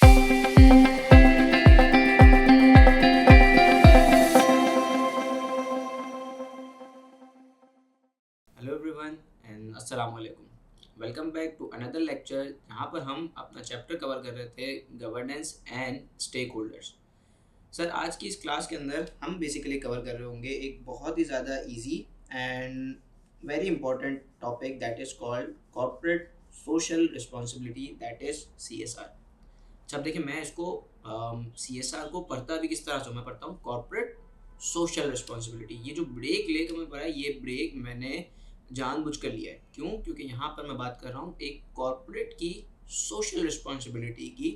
Hello everyone and अस्सलाम वालेकुम। Welcome back to another lecture जहाँ पर हम अपना चैप्टर कवर कर रहे थे governance and stakeholders. Sir आज की इस क्लास के अंदर हम बेसिकली कवर कर रहे होंगे एक बहुत ही ज़्यादा easy and very important topic that is called corporate social responsibility, that is CSR। अच्छा, अब देखिए मैं इसको CSR को पढ़ता भी किस तरह से, मैं पढ़ता हूँ कॉर्पोरेट सोशल रिस्पॉन्सिबिलिटी। ये जो ब्रेक लेकर मैं पढ़ा है, ये ब्रेक मैंने जानबूझकर लिया है। क्यों? क्योंकि यहाँ पर मैं बात कर रहा हूँ एक कॉर्पोरेट की सोशल रिस्पॉन्सिबिलिटी की,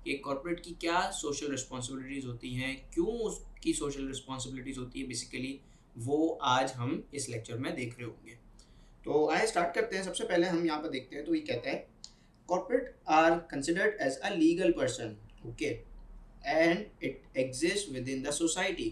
कि एक कॉर्पोरेट की क्या सोशल रिस्पॉन्सिबिलिटीज़ होती हैं, क्यों उसकी सोशल रिस्पॉन्सिबिलिटीज़ होती है बेसिकली, वो आज हम इस लेक्चर में देख रहे होंगे। तो आइए स्टार्ट करते हैं। सबसे पहले हम यहाँ पर देखते हैं, तो ये कहता है corporate are considered as a legal person, okay, and it exists within the society।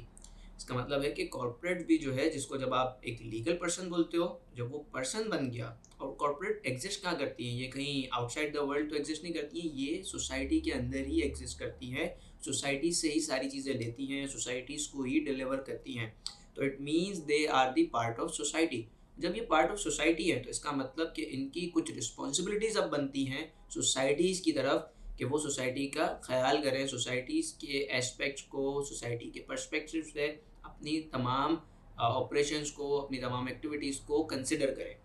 इसका मतलब है कि कॉर्पोरेट भी जो है, जिसको जब आप एक लीगल पर्सन बोलते हो, जब वो पर्सन बन गया, और कॉर्पोरेट एग्जिस्ट कहाँ करती हैं, ये कहीं आउटसाइड द वर्ल्ड तो एग्जिस्ट नहीं करती हैं, ये सोसाइटी के अंदर ही एग्जिस्ट करती हैं, सोसाइटी से ही सारी चीज़ें लेती हैं, सोसाइटीज़ को ही डिलीवर करती हैं। तो it means they are the part of society. जब ये पार्ट ऑफ सोसाइटी है तो इसका मतलब कि इनकी कुछ रिस्पॉन्सिबिलिटीज़ अब बनती हैं सोसाइटीज़ की तरफ, कि वो सोसाइटी का ख्याल करें, सोसाइटीज़ के एस्पेक्ट्स को, सोसाइटी के पर्सपेक्टिव से अपनी तमाम ऑपरेशंस को, अपनी तमाम एक्टिविटीज़ को कंसिडर करें,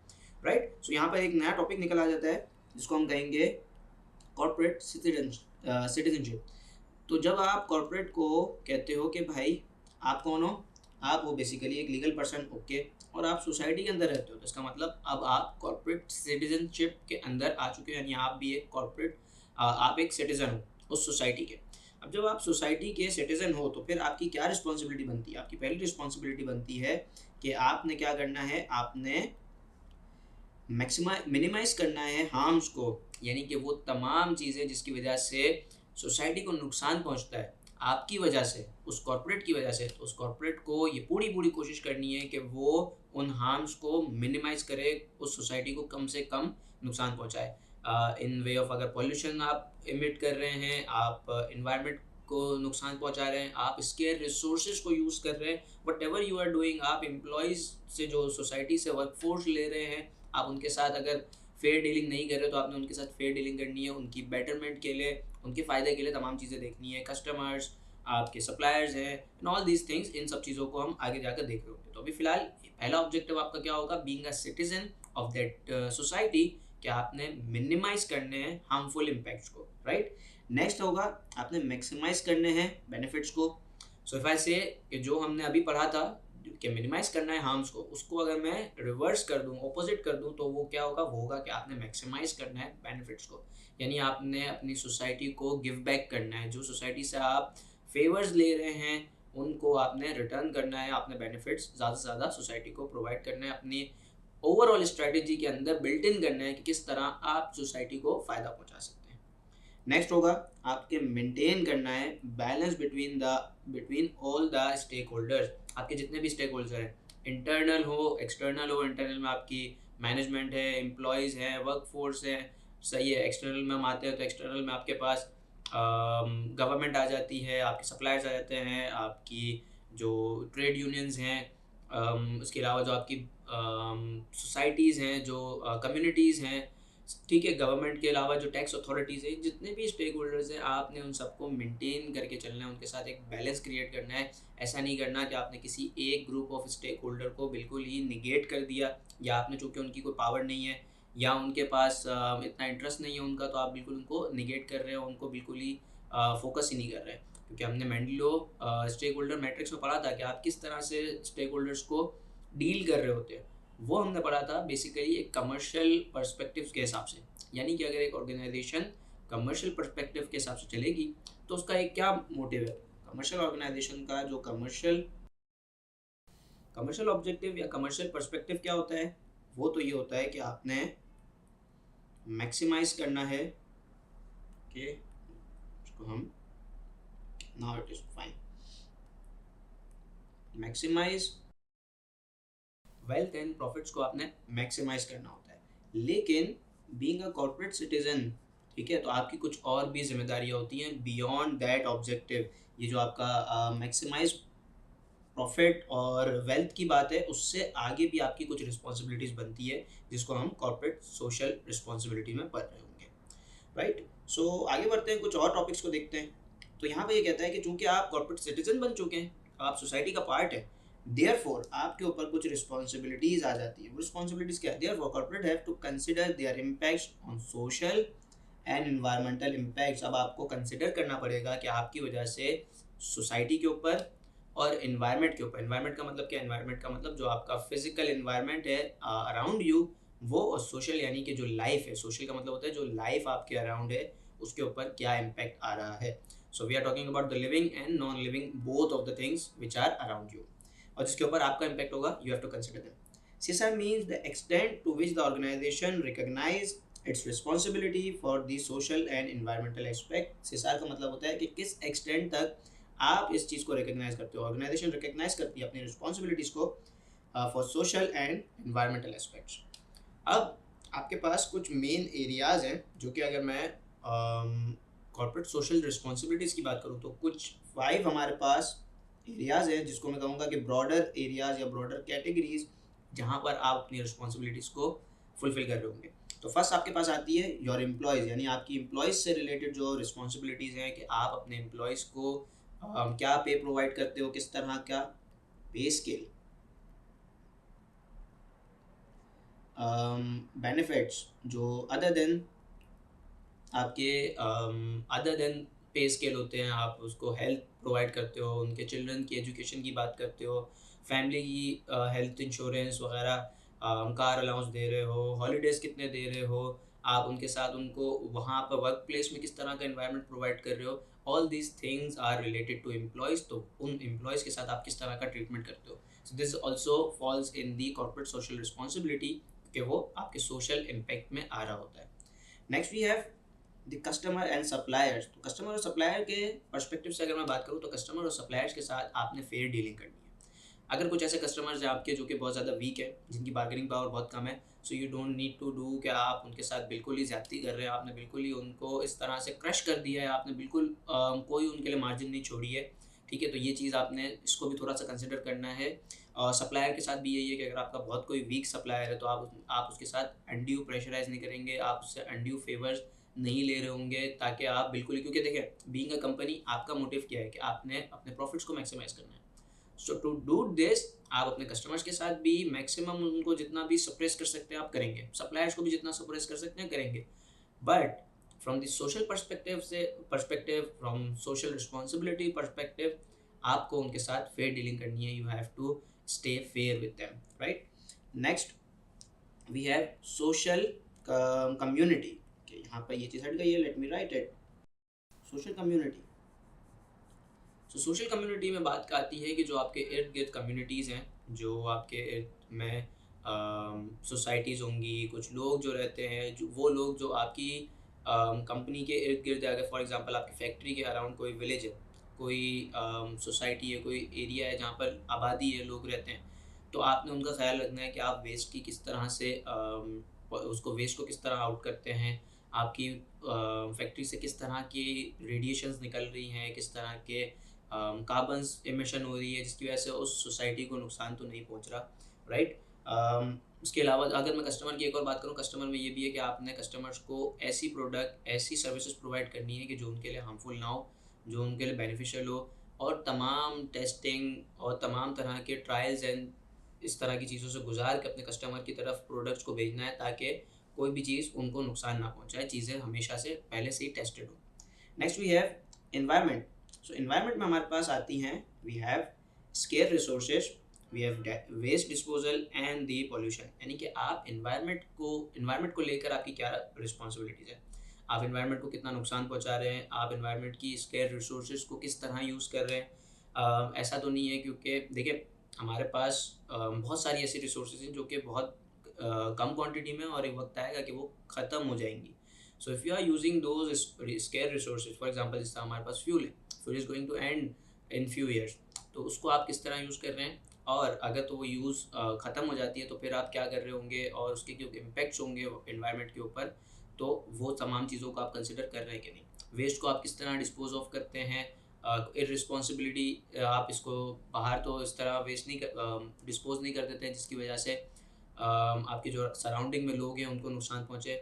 राइट। सो यहाँ पर एक नया टॉपिक निकल आ जाता है जिसको हम कहेंगे कॉर्पोरेट सिटीजनशिप। तो जब आप कॉर्पोरेट को कहते हो कि भाई आप कौन हो, आप हो बेसिकली एक लीगल पर्सन, ओके, और आप सोसाइटी के अंदर रहते हो, तो इसका मतलब अब आप कॉर्पोरेट सिटीजनशिप के अंदर आ चुके हो, यानी आप भी एक कॉर्पोरेट, आप एक सिटीजन हो उस सोसाइटी के। अब जब आप सोसाइटी के सिटीजन हो तो फिर आपकी क्या रिस्पॉन्सिबिलिटी बनती है? आपकी पहली रिस्पॉन्सिबिलिटी बनती है कि आपने क्या करना है, आपने मिनिमाइज करना है हार्म्स को, यानी कि वो तमाम चीज़ें जिसकी वजह से सोसाइटी को नुकसान पहुंचता है आपकी वजह से, उस कॉर्पोरेट की वजह से। तो उस कॉर्पोरेट को ये पूरी पूरी कोशिश करनी है कि वो उन हार्म्स को मिनिमाइज करे, उस सोसाइटी को कम से कम नुकसान पहुंचाए। इन वे ऑफ, अगर पॉल्यूशन आप इमिट कर रहे हैं, आप इन्वायरमेंट को नुकसान पहुंचा रहे हैं, आप स्केयर रिसोर्सेज को यूज़ कर रहे हैं, whatever you are doing, आप एम्प्लॉयज़ से, जो सोसाइटी से वर्कफोर्स ले रहे हैं, आप उनके साथ अगर फेयर डीलिंग नहीं कर रहे तो आपने उनके साथ फेयर डीलिंग करनी है, उनकी बेटरमेंट के लिए, उनके फ़ायदे के लिए तमाम चीज़ें देखनी है, कस्टमर्स, आपके सप्लायर्स हैं, एंड ऑल दीज थिंग्स। इन सब चीज़ों को हम आगे जाकर देख रहे होंगे। तो अभी फ़िलहाल पहला ऑब्जेक्टिव आपका क्या होगा, being a citizen of that society, कि आपने मिनिमाइज करने हैं हार्मफुल इम्पैक्ट्स को, राइट। नेक्स्ट होगा आपने मैक्सिमाइज करने हैं बेनिफिट्स को। सो इफ आई से कि जो हमने अभी पढ़ा था कि मिनिमाइज करना है हार्म्स को, उसको अगर मैं रिवर्स कर दूं, ऑपोजिट कर दूं, तो वो क्या होगा, वो होगा कि आपने मैक्सिमाइज करना है बेनिफिट्स को, यानी आपने अपनी सोसाइटी को गिव बैक करना है। जो सोसाइटी से आप फेवर्स ले रहे हैं उनको आपने रिटर्न करना है, आपने बेनिफिट्स ज़्यादा से ज़्यादा सोसाइटी को प्रोवाइड करना है, अपनी ओवरऑल स्ट्रेटेजी के अंदर बिल्ट इन करना है कि किस तरह आप सोसाइटी को फ़ायदा पहुंचा सकते हैं। नेक्स्ट होगा आपके मेंटेन करना है balance between all the stakeholders. आपके जितने भी स्टेक होल्डर हैं, इंटरनल हो, एक्सटर्नल हो। इंटरनल में आपकी मैनेजमेंट है, एम्प्लॉयज़ है, वर्क फोर्स है, सही है। एक्सटर्नल में हम आते हैं तो एक्सटर्नल में आपके पास गवर्नमेंट आ जाती है, आपके सप्लायर्स आ जाते हैं, आपकी जो ट्रेड यूनियंस हैं, उसके अलावा जो आपकी सोसाइटीज़ हैं, जो कम्युनिटीज़ हैं, ठीक है। गवर्नमेंट के अलावा जो टैक्स अथॉरिटीज़ हैं, जितने भी स्टेक होल्डर्स हैं, आपने उन सबको मेंटेन करके चलना है, उनके साथ एक बैलेंस क्रिएट करना है। ऐसा नहीं करना कि आपने किसी एक ग्रुप ऑफ स्टेक होल्डर को बिल्कुल ही निगेट कर दिया, या आपने, चूँकि उनकी कोई पावर नहीं है या उनके पास इतना इंटरेस्ट नहीं है उनका, तो आप बिल्कुल उनको निगेट कर रहे हो, उनको बिल्कुल ही फोकस ही नहीं कर रहे हैं। क्योंकि हमने मेंडलो स्टेक होल्डर मैट्रिक्स में पढ़ा था कि आप किस तरह से स्टेक होल्डर्स को डील कर रहे होते हैं। वो हमने पढ़ा था बेसिकली एक कमर्शियल पर्सपेक्टिव के हिसाब से, यानी कि अगर एक ऑर्गेनाइजेशन कमर्शियल पर्सपेक्टिव के हिसाब से चलेगी तो उसका एक क्या मोटिव है, कमर्शियल ऑर्गेनाइजेशन का जो कमर्शियल ऑब्जेक्टिव या कमर्शियल पर्सपेक्टिव क्या होता है, वो तो ये होता है कि आपने मैक्सिमाइज करना है कि इसको हम, now it is fine, maximise wealth and profits को आपने मैक्सिमाइज करना होता है। लेकिन बीइंग अ कॉर्पोरेट सिटीजन, ठीक है। तो आपकी कुछ और भी जिम्मेदारियाँ होती हैं बियॉन्ड दैट ऑब्जेक्टिव। ये जो आपका मैक्सिमाइज प्रॉफिट और वेल्थ की बात है, उससे आगे भी आपकी कुछ रिस्पॉन्सिबिलिटीज़ बनती है, जिसको हम कॉर्पोरेट सोशल रिस्पॉन्सिबिलिटी में पढ़ रहे होंगे, राइट। सो आगे बढ़ते हैं, कुछ और टॉपिक्स को देखते हैं। तो यहाँ पे ये कहता है कि चूंकि आप कॉर्पोरेट सिटीजन बन चुके हैं, आप सोसाइटी का पार्ट है, देयरफॉर आपके ऊपर कुछ रिस्पॉन्सिबिलिटीज आ जाती है। वो रिस्पॉन्सिबिलिटीज क्या है? Therefore corporate have to consider their impacts on social and environmental impacts. अब आपको कंसिडर करना पड़ेगा कि आपकी वजह से सोसाइटी के ऊपर और एनवायरनमेंट के ऊपर, एनवायरनमेंट का मतलब क्या? एनवायरनमेंट का मतलब जो आपका फिजिकल एनवायरनमेंट है अराउंड यू, वो, और सोशल यानी कि जो लाइफ है, सोशल का मतलब होता है जो लाइफ आपके अराउंड है उसके ऊपर क्या इम्पैक्ट आ रहा है। So we are talking about the living and non living both of the things which are around you, और जिसके ऊपर आपका इम्पैक्ट होगा, you have to consider them. CSR means the extent to which the organization recognize its responsibility for the social and environmental aspect। CSR का मतलब होता है कि किस एक्सटेंट तक आप इस चीज़ को रिकग्नाइज करते हो, ऑर्गेनाइजेशन रिकग्नाइज करती है अपनी रिस्पॉन्सिबिलिटीज़ को for social and environmental aspects. अब आपके पास कुछ मेन एरियाज़ हैं जो कि अगर मैं कॉर्पोरेट सोशल रिस्पॉन्सिबिलिटीज़ की बात करूँ तो कुछ 5 हमारे पास एरियाज़ हैं जिसको मैं कहूँगा कि ब्रॉडर एरियाज़ या ब्रॉडर कैटेगरीज जहाँ पर आप अपनी रिस्पॉन्सिबिलिटीज़ को फुलफिल कर रहे होंगे। तो फर्स्ट आपके पास आती है योर एम्प्लॉयज़, यानी आपकी एम्प्लॉयज़ से रिलेटेड जो रिस्पॉन्सिबिलिटीज़ हैं कि आप अपने एम्प्लॉयज़ को क्या पे प्रोवाइड करते हो, किस तरह का पे स्केल, बेनिफिट्स जो अदर देन पे स्केल होते हैं, आप उसको हेल्थ प्रोवाइड करते हो, उनके चिल्ड्रन की एजुकेशन की बात करते हो, फैमिली की हेल्थ इंश्योरेंस वगैरह, कार अलाउंस दे रहे हो, हॉलीडेज़ कितने दे रहे हो, आप उनके साथ उनको वहाँ पर वर्क प्लेस में किस तरह का एनवायरनमेंट प्रोवाइड कर रहे हो। All these things are related to employees. तो उन एम्प्लॉयज़ के साथ आप किस तरह का ट्रीटमेंट करते हो। So this also falls in the corporate social responsibility, कि वो आपके सोशल इम्पैक्ट में आ रहा होता है। Next we have the customer and suppliers. तो कस्टमर और सप्लायर के पर्सपेक्टिव से अगर मैं बात करूँ तो कस्टमर और सप्लायर्स के साथ आपने फेयर डीलिंग करनी है। अगर कुछ ऐसे कस्टमर्स हैं आपके जो कि बहुत ज़्यादा वीक है, जिनकी बार्गेनिंग पावर बहुत कम है, so you don't need to do कि आप उनके साथ बिल्कुल ही ज़्यादती कर रहे हैं, आपने बिल्कुल ही उनको इस तरह से क्रश कर दिया है, आपने बिल्कुल कोई उनके लिए मार्जिन नहीं छोड़ी है, ठीक है। तो ये चीज़ आपने इसको भी थोड़ा सा कंसिडर करना है। और सप्लायर के साथ भी यही है कि अगर आपका बहुत कोई वीक सप्लायर है तो आप उसके साथ अनड्यू प्रेशराइज नहीं करेंगे, आप उससे अनड्यू फेवर्स नहीं ले रहे होंगे, ताकि आप बिल्कुल ही, क्योंकि देखिए बीइंग अ कंपनी आपका मोटिव क्या है कि आपने अपने प्रॉफिट्स को मैक्सिमाइज करना है। सो टू डू दिस आप अपने कस्टमर्स के साथ भी मैक्सिमम उनको जितना भी सप्रेस कर सकते हैं आप करेंगे, सप्लायर्स को भी जितना सप्रेस कर सकते हैं करेंगे, but from the social perspective from social responsibility perspective आपको उनके साथ फेयर डीलिंग करनी है। You have to stay fair with them, right. Next we have social community. यहाँ पर ये चीज़ हट गई है, let me write it. Social community. So social community में बात आती है कि जो आपके इर्द गिर्द कम्युनिटीज़ हैं, जो आपके इर्द में सोसाइटीज़ होंगी, कुछ लोग जो रहते हैं, जो वो लोग जो आपकी कंपनी के इर्द गिर्द, अगर फॉर एग्जांपल आपकी फैक्ट्री के अराउंड कोई विलेज है, कोई सोसाइटी है, कोई एरिया है जहाँ पर आबादी है, लोग रहते हैं, तो आपने उनका ख्याल रखना है कि आप वेस्ट की किस तरह से उसको वेस्ट को किस तरह आउट करते हैं, आपकी फैक्ट्री से किस तरह की रेडिएशंस निकल रही हैं, किस तरह के कार्बन्स एमिशन हो रही है, जिसकी वजह से उस सोसाइटी को नुकसान तो नहीं पहुंच रहा, राइट। उसके अलावा अगर मैं कस्टमर की एक और बात करूँ, कस्टमर में ये भी है कि आपने कस्टमर्स को ऐसी प्रोडक्ट, ऐसी सर्विसेज प्रोवाइड करनी है कि जो उनके लिए हार्मफुल ना हो, जो उनके लिए बेनिफिशियल हो, और तमाम टेस्टिंग और तमाम तरह के ट्रायल्स एंड इस तरह की चीज़ों से गुजार के अपने कस्टमर की तरफ प्रोडक्ट्स को भेजना है, ताकि कोई भी चीज़ उनको नुकसान ना पहुँचाए, चीज़ें हमेशा से पहले से ही टेस्टेड हो। Next we have environment. So environment में हमारे पास आती हैं, we have scarce resources, we have waste disposal and the pollution. यानी कि आप एनवायरनमेंट को लेकर आपकी क्या रिस्पॉन्सिबिलिटीज़ है, आप एनवायरनमेंट को कितना नुकसान पहुंचा रहे हैं, आप एनवायरनमेंट की स्केयर रिसोर्सेज को किस तरह यूज़ कर रहे हैं। ऐसा तो नहीं है, क्योंकि देखिए हमारे पास बहुत सारी ऐसी रिसोर्सेज हैं जो कि बहुत कम क्वांटिटी में, और एक वक्त आएगा कि वो ख़त्म हो जाएंगी। So if you are using those scarce resources, for example जिस तरह हमारे पास फ्यूल है, fuel is going to end in few years, तो उसको आप किस तरह यूज़ कर रहे हैं, और अगर तो वो ख़त्म हो जाती है तो फिर आप क्या कर रहे होंगे, और उसके जो इम्पैक्ट्स होंगे एनवायरनमेंट के ऊपर, तो वो तमाम चीज़ों को आप कंसिडर कर रहे हैं कि नहीं। वेस्ट को आप किस तरह डिस्पोज ऑफ करते हैं, इररिस्पॉन्सिबिलिटी आप इसको बाहर तो इस तरह वेस्ट नहीं डिस्पोज नहीं कर देते हैं जिसकी वजह से आपके जो सराउंडिंग में लोग हैं उनको नुकसान पहुँचे।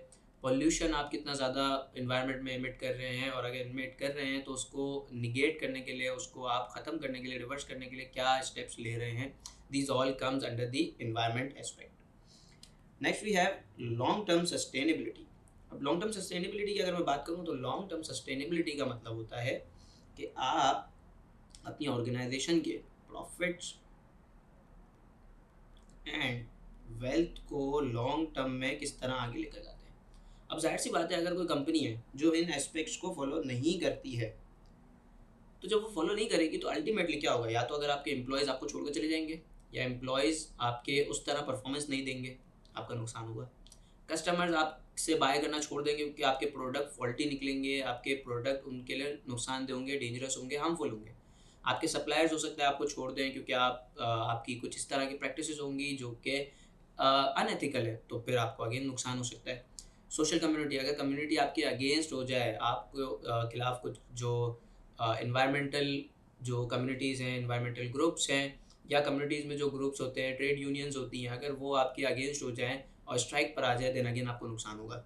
पॉल्यूशन आप कितना ज़्यादा इन्वायरमेंट में एमिट कर रहे हैं, और अगर एमिट कर रहे हैं तो उसको निगेट करने के लिए, उसको आप ख़त्म करने के लिए, रिवर्स करने के लिए क्या स्टेप्स ले रहे हैं। These all comes under the environment aspect. Next we have long term sustainability. अब लॉन्ग टर्म सस्टेनेबिलिटी की अगर मैं बात करूँ तो लॉन्ग टर्म सस्टेनेबिलिटी का मतलब होता है कि आप अपनी ऑर्गेनाइजेशन के प्रॉफिट्स एंड वेल्थ को लॉन्ग टर्म में किस तरह आगे लेकर जाते हैं। अब जाहिर सी बात है, अगर कोई कंपनी है जो इन एस्पेक्ट्स को फॉलो नहीं करती है, तो जब वो फॉलो नहीं करेगी तो अल्टीमेटली क्या होगा, या तो अगर आपके एम्प्लॉयज़ आपको छोड़कर चले जाएंगे, या एम्प्लॉयज़ आपके उस तरह परफॉर्मेंस नहीं देंगे, आपका नुकसान होगा। कस्टमर्स आपसे बाय करना छोड़ देंगे क्योंकि आपके प्रोडक्ट फॉल्टी निकलेंगे, आपके प्रोडक्ट उनके लिए नुकसानदेह होंगे, डेंजरस होंगे, हार्मफुल होंगे। आपके सप्लायर्स हो सकता है आपको छोड़ दें क्योंकि आपकी कुछ इस तरह की प्रैक्टिसेस होंगी जो कि अनएथिकल है, तो फिर आपको अगेन नुकसान हो सकता है। सोशल कम्युनिटी, अगर कम्युनिटी आपके अगेंस्ट हो जाए, आपको खिलाफ कुछ जो इन्वायरमेंटल जो कम्युनिटीज़ हैं, इन्वायरमेंटल ग्रुप्स हैं, या कम्युनिटीज़ में जो ग्रुप्स होते हैं, ट्रेड यूनियंस होती हैं, अगर वो आपके अगेंस्ट हो जाएँ और स्ट्राइक पर आ जाए, देन अगेन आपको नुकसान होगा।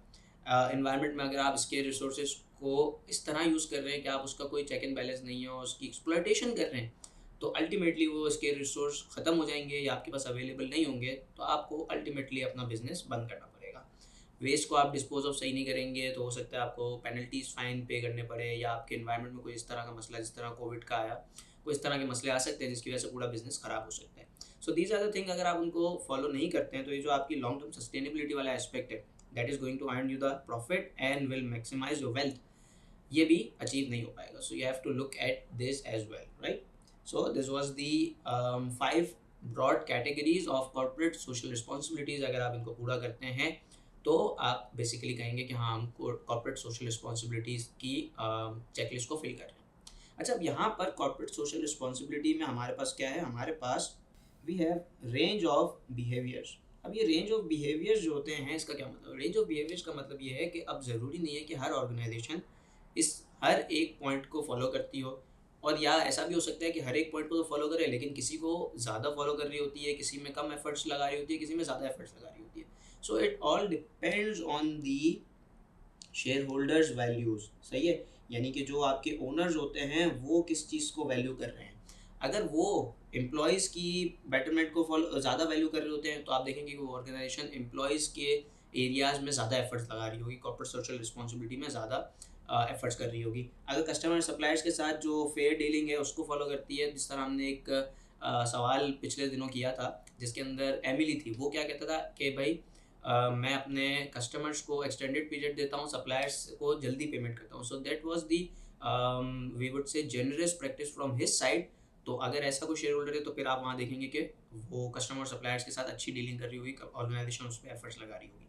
इन्वायरमेंट में अगर आप इसके रिसोर्सेज को इस तरह यूज़ कर रहे हैं कि आप उसका कोई चेक एंड बैलेंस नहीं है और उसकी एक्सप्लॉयटेशन कर रहे हैं, तो अल्टीमेटली वो इसके रिसोर्स ख़त्म हो जाएंगे या आपके पास अवेलेबल नहीं होंगे, तो आपको अल्टीमेटली अपना बिजनेस बंद करना पड़ेगा। वेस्ट को आप डिस्पोज ऑफ सही नहीं करेंगे तो हो सकता है आपको पेनल्टीज फाइन पे करने पड़े, या आपके इन्वायरमेंट में कोई इस तरह का मसला, जिस तरह कोविड का आया, कोई इस तरह के मसले आ सकते हैं जिसकी वजह से पूरा बिजनेस ख़राब हो सकता है। So these are the thing, अगर आप उनको फॉलो नहीं करते हैं तो ये जो आपकी लॉन्ग टर्म सस्टेनेबिलिटी वाला एस्पेक्ट है, that is going to earn you the profit and will maximise your wealth, ये भी अचीव नहीं हो पाएगा। So you have to look at this as well, right. So this was the 5 broad categories of corporate social responsibilities. अगर आप इनको पूरा करते हैं तो आप बेसिकली कहेंगे कि हाँ, हम कॉर्पोरेट सोशल रिस्पॉन्सिबिलिटीज़ की चेकलिस्ट को फिल कर रहे हैं। अच्छा, अब यहाँ पर कॉर्पोरेट सोशल रिस्पॉन्सिबिलिटी में हमारे पास क्या है, हमारे पास we have range of behaviours. अब ये रेंज ऑफ बिहेवियर्स जो होते हैं, इसका क्या मतलब, रेंज ऑफ बिहेवियर्स का मतलब ये है कि अब ज़रूरी नहीं है कि हर ऑर्गेनाइजेशन इस हर एक पॉइंट को फॉलो करती हो, और या ऐसा भी हो सकता है कि हर एक पॉइंट को तो फॉलो करे लेकिन किसी को ज़्यादा फॉलो कर रही होती है, किसी में कम एफर्ट्स लगा रही होती है, किसी में ज़्यादा एफर्ट्स लगा रही होती है। So it all depends on the share holders values, सही है। यानी कि जो आपके ओनर्स होते हैं वो किस चीज़ को वैल्यू कर रहे हैं। अगर वो एम्प्लॉयज़ की बेटरमेंट को फॉलो ज़्यादा वैल्यू कर रहे होते हैं, तो आप देखेंगे कि वो ऑर्गेनाइजेशन एम्प्लॉयज़ के एरियाज़ में ज़्यादा एफर्ट्स लगा रही होगी, कॉर्पोरेट सोशल रिस्पॉन्सिबिलिटी में ज़्यादा एफर्ट्स कर रही होगी। अगर कस्टमर सप्लायर्स के साथ जो फेयर डीलिंग है उसको फॉलो करती है, जिस तरह हमने एक सवाल पिछले दिनों किया था जिसके अंदर एमिली थी, वो क्या कहता था कि भाई मैं अपने कस्टमर्स को एक्सटेंडेड पीरियड देता हूँ, सप्लायर्स को जल्दी पेमेंट करता हूँ। So that was the we would say generous practice from his side. तो अगर ऐसा कोई शेयर होल्डर है तो फिर आप वहाँ देखेंगे कि वो कस्टमर सप्लायर्स के साथ अच्छी डीलिंग कर रही होगी, ऑर्गेनाइजेशन उस पर एफर्ट्स लगा रही होगी।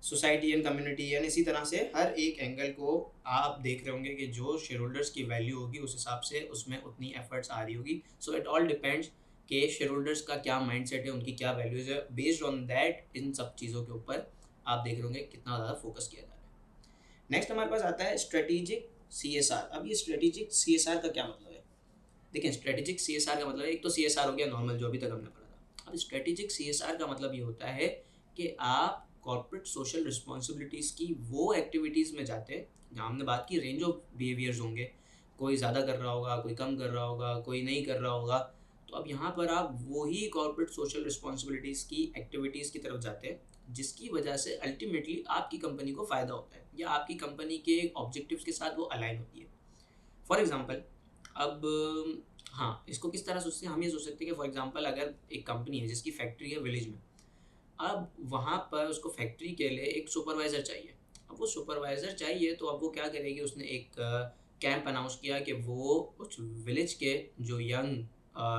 सोसाइटी एंड कम्युनिटी, यानी इसी तरह से हर एक एंगल को आप देख रहे होंगे कि जो शेयर होल्डर्स की वैल्यू होगी उस हिसाब से उसमें उतनी एफर्ट्स आ रही होगी। सो इट ऑल डिपेंड्स कि शेयर होल्डर्स का क्या माइंडसेट है, उनकी क्या वैल्यूज़ है, बेस्ड ऑन दैट इन सब चीज़ों के ऊपर आप देख रहे होंगे कितना ज़्यादा फोकस किया जा रहा है। नेक्स्ट हमारे पास आता है स्ट्रेटेजिक CSR। अब ये स्ट्रेटेजिक CSR का क्या मतलब है? देखिए, स्ट्रेटेजिक CSR का मतलब, एक तो CSR हो गया नॉर्मल जो अभी तक हमने पढ़ा था। अब स्ट्रेटेजिक CSR का मतलब ये होता है कि आप कॉर्पोरेट सोशल रिस्पॉन्सिबिलिटीज़ की वो एक्टिविटीज़ में जाते हैं जहाँ हमने बात की रेंज ऑफ बिहेवियर्स होंगे, कोई ज़्यादा कर रहा होगा, कोई कम कर रहा होगा, कोई नहीं कर रहा होगा। तो अब यहाँ पर आप वही कॉर्पोरेट सोशल रिस्पॉन्सिबिलिटीज़ की एक्टिविटीज़ की तरफ जाते हैं जिसकी वजह से अल्टीमेटली आपकी कंपनी को फ़ायदा होता है या आपकी कंपनी के ऑब्जेक्टिव्स के साथ वो अलाइन होती है। फॉर एग्ज़ाम्पल, अब हाँ, इसको किस तरह सोचते हैं, हम ये सोच सकते हैं कि फॉर एग्ज़ाम्पल अगर एक कंपनी है जिसकी फैक्ट्री है विलेज में, अब वहाँ पर उसको फैक्ट्री के लिए एक सुपरवाइज़र चाहिए। अब वो सुपरवाइज़र चाहिए तो अब वो क्या करेगी, उसने एक कैंप अनाउंस किया कि वो उस विलेज के जो यंग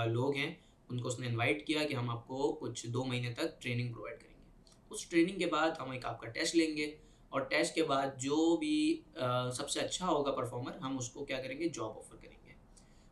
लोग हैं उनको उसने इनवाइट किया कि हम आपको कुछ 2 महीने तक ट्रेनिंग प्रोवाइड करेंगे। उस ट्रेनिंग के बाद हम एक आपका टेस्ट लेंगे, और टेस्ट के बाद जो भी सबसे अच्छा होगा परफॉर्मर, हम उसको क्या करेंगे, जॉब ऑफर करेंगे।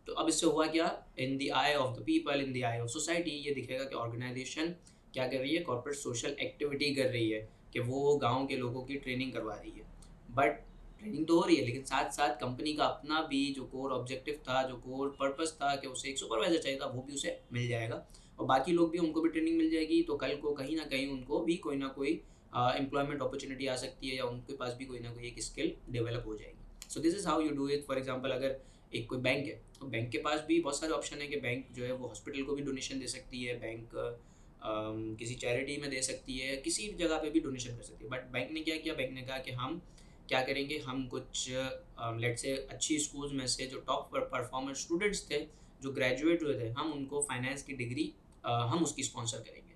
तो अब इससे हुआ क्या, in the I of the people, in the I of society, ये दिखेगा कि ऑर्गेनाइजेशन क्या कर रही है, कॉर्पोरेट सोशल एक्टिविटी कर रही है। कि वो गाँव के लोगों की ट्रेनिंग करवा रही है, बट ट्रेनिंग तो हो रही है, लेकिन साथ साथ कंपनी का अपना भी जो कोर ऑब्जेक्टिव था, जो कोर पर्पस था कि उसे एक सुपरवाइजर चाहिए था, वो भी उसे मिल जाएगा और बाकी लोग भी, उनको भी ट्रेनिंग मिल जाएगी। तो कल को कहीं ना कहीं उनको भी कोई ना कोई एम्प्लॉयमेंट अपॉर्चुनिटी आ सकती है या उनके पास भी कोई ना कोई एक स्किल डेवलप हो जाएगी। सो this is how you do it. For example अगर एक कोई बैंक है तो बैंक के पास भी बहुत सारे ऑप्शन है कि बैंक जो है वो हॉस्पिटल को भी डोनेशन दे सकती है, बैंक किसी चैरिटी में दे सकती है, किसी भी जगह पे भी डोनेशन कर सकती है। बट बैंक ने क्या किया, बैंक ने कहा कि हम क्या करेंगे, हम कुछ लेट्स से अच्छी स्कूल्स में से जो टॉप परफॉर्मर स्टूडेंट्स थे, जो ग्रेजुएट हुए थे, हम उनको फाइनेंस की डिग्री हम उसकी स्पॉन्सर करेंगे।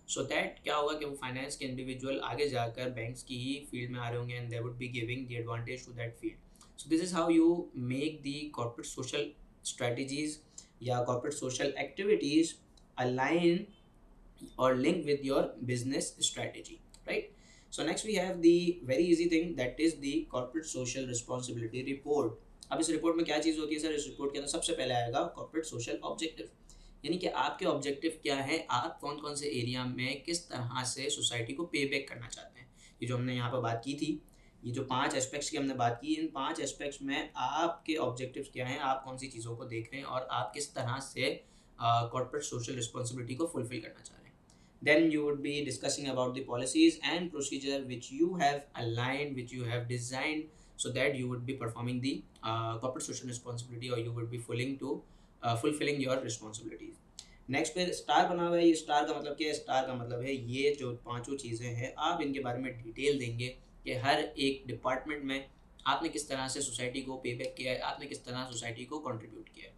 सो दैट क्या होगा कि वो फाइनेंस के इंडिविजुअल आगे जाकर बैंक्स की ही फील्ड में आ रहे होंगे and they would be giving the advantage to that field. So this is how you make the corporate social strategies या corporate social activities align or link with your business strategy, right? So next we have the very easy thing, that is the corporate social responsibility report. अब इस report में क्या चीज़ होती है sir? इस report के अंदर सबसे पहले आएगा कॉर्पोरेट सोशल ऑब्जेक्टिव, यानी कि आपके ऑब्जेक्टिव क्या है, आप कौन कौन से एरिया में किस तरह से सोसाइटी को पे बैक करना चाहते हैं। ये जो हमने यहाँ पर बात की थी, ये जो 5 एस्पेक्ट्स की हमने बात की, इन 5 एस्पेक्ट्स में आपके ऑब्जेक्टिव्स क्या हैं, आप कौन सी चीज़ों को देख रहे हैं और आप किस तरह से कॉर्पोरेट सोशल रिस्पॉन्सिबिलिटी को फुलफिल करना चाह रहे हैं। Then you would be discussing about the policies and procedure which you have aligned, which you have designed, so that you would be performing the corporate social responsibility, or you would be fulfilling your responsibilities. Next पे star बना हुआ है, ये star का मतलब क्या है? Star का मतलब है ये जो पांचों चीज़ें हैं, आप इनके बारे में डिटेल देंगे कि हर एक डिपार्टमेंट में आपने किस तरह से सोसाइटी को पे बैक किया है, आपने किस तरह सोसाइटी को कंट्रीब्यूट किया है।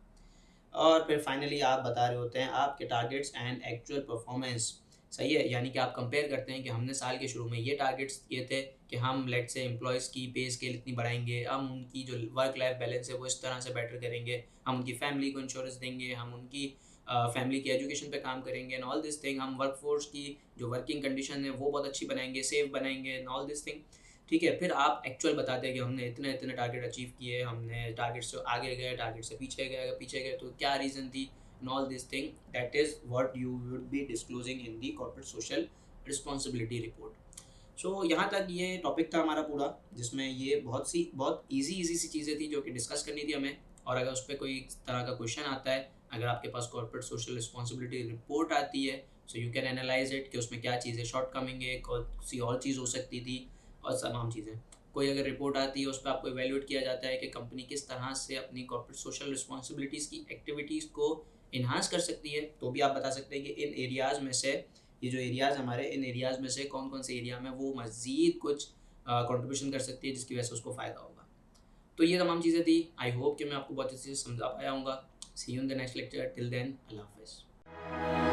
और फिर फाइनली आप बता रहे होते हैं आपके टारगेट्स एंड एक्चुअल परफॉर्मेंस। सही है, यानी कि आप कंपेयर करते हैं कि हमने साल के शुरू में ये टारगेट्स किए थे कि हम लेट से एम्प्लॉयज़ की पे स्केल इतनी बढ़ाएंगे, हम उनकी जो वर्क लाइफ बैलेंस है वो इस तरह से बेटर करेंगे, हम उनकी फैमिली को इंश्योरेंस देंगे, हम उनकी फैमिली की एजुकेशन पे काम करेंगे एंड ऑल दिस थिंग, हम वर्क फोर्स की जो वर्किंग कंडीशन है वो बहुत अच्छी बनाएंगे, सेफ बनाएंगे एंड ऑल दिस थिंग। ठीक है, फिर आप एक्चुअल बताते हैं कि हमने इतने इतने टारगेट अचीव किए, हमने टारगेट से आगे गए, टारगेट से पीछे गए, अगर पीछे गए तो क्या रीज़न थी, and all this thing, that is what you would be disclosing in the corporate social responsibility report. So यहाँ तक ये टॉपिक था हमारा पूरा, जिसमें ये बहुत इजी सी चीज़ें थी जो कि डिस्कस करनी थी हमें। और अगर उस पर कोई तरह का क्वेश्चन आता है, अगर आपके पास कॉर्पोरेट सोशल रिस्पॉन्सिबिलिटी रिपोर्ट आती है, so you can analyse it कि उसमें क्या चीज़ें शॉर्ट कमिंग है, कौन सी और चीज़ हो सकती थी और तमाम चीज़ें। कोई अगर रिपोर्ट आती है उस पर आपको इवेल्यूएट किया जाता है कि कंपनी किस तरह से अपनी कॉर्पोरेट सोशल रिस्पॉन्सिबिलिटीज़ की एक्टिविटीज़ को इन्हांस कर सकती है, तो भी आप बता सकते हैं कि इन एरियाज़ में से, ये जो एरियाज़ हमारे, इन एरियाज़ में से कौन कौन से एरिया में वो मज़ीद कुछ कंट्रीब्यूशन कर सकती है जिसकी वजह से उसको फ़ायदा होगा। तो ये तमाम चीज़ें थी। आई होप कि मैं आपको बहुत अच्छे से समझा पाया हूँगा। See you in the next lecture. Till then, अल्लाह हाफ़िज़।